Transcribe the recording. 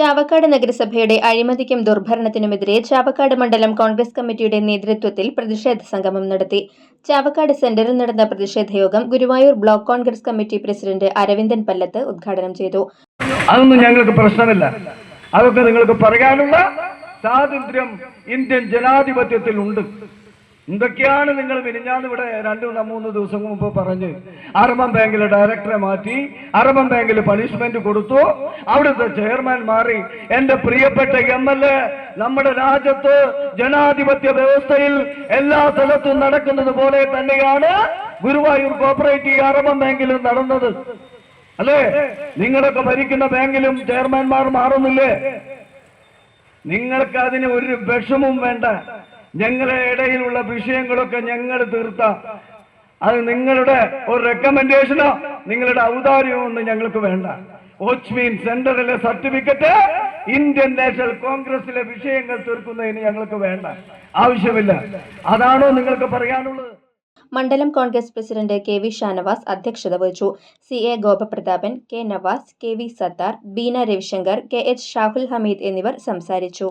ചാവക്കാട് നഗരസഭയുടെ അഴിമതിക്കും ദുർഭരണത്തിനുമെതിരെ ചാവക്കാട് മണ്ഡലം കോൺഗ്രസ് കമ്മിറ്റിയുടെ നേതൃത്വത്തിൽ പ്രതിഷേധ സംഗമം നടത്തി. ചാവക്കാട് സെന്ററിൽ നടന്ന പ്രതിഷേധ യോഗം Guruvayur block Congress committee president Aravindan Pallath ഉദ്ഘാടനം ചെയ്തു. അതൊന്നും ഞങ്ങൾക്ക് പ്രശ്നമില്ല. അതൊക്കെ നിങ്ങൾക്ക് പറയാനുള്ള സ്വാതന്ത്ര്യം ഇന്ത്യൻ ജനാധിപത്യത്തിൽ ഉണ്ട്. എന്തൊക്കെയാണ് നിങ്ങൾ മിനിഞ്ഞാന്ന് ഇവിടെ 2-3 ദിവസം മുമ്പ് പറഞ്ഞ് അർബൻ ബാങ്കിലെ ഡയറക്ടറെ മാറ്റി, അർബൻ ബാങ്കിൽ പണിഷ്മെന്റ് കൊടുത്തു, അവിടുത്തെ ചെയർമാൻ മാറി. എന്റെ പ്രിയപ്പെട്ട MLA, നമ്മുടെ രാജ്യത്ത് ജനാധിപത്യ വ്യവസ്ഥയിൽ എല്ലാ സ്ഥലത്തും നടക്കുന്നത് പോലെ തന്നെയാണ് ഗുരുവായൂർ കോപ്പറേറ്റീവ് അർബൻ ബാങ്കിലും നടന്നത്. അല്ലേ? നിങ്ങളൊക്കെ ഭരിക്കുന്ന ബാങ്കിലും ചെയർമാൻമാർ മാറുന്നില്ലേ? നിങ്ങൾക്ക് അതിന് ഒരു വിഷമവും വേണ്ട. ഞങ്ങളുടെ ഇടയിലുള്ള വിഷയങ്ങളൊക്കെ ഞങ്ങൾ തീർത്ത അത് നിങ്ങളുടെ ഒരു റെക്കമെൻഡേഷനോ നിങ്ങളുടെ ഔദാര്യമോ ഒന്നും ഞങ്ങൾക്ക് വേണ്ട. ഓച്ച്മീൻ സെന്ററിലെ സർട്ടിഫിക്കറ്റ് ഇന്ത്യൻ നാഷണൽ കോൺഗ്രസിലെ വിഷയങ്ങൾ തീർക്കുന്നതിന് ഞങ്ങൾക്ക് വേണ്ട, ആവശ്യമില്ല. അതാണോ നിങ്ങൾക്ക് പറയാനുള്ളത്? മണ്ഡലം കോൺഗ്രസ് പ്രസിഡന്റ് KV ഷാനവാസ് അധ്യക്ഷത വഹിച്ചു. CA Gopaprathapan, K Nawaz, KV Sattar, Beena Ravishankar, KH Shahul Hameed എന്നിവർ സംസാരിച്ചു.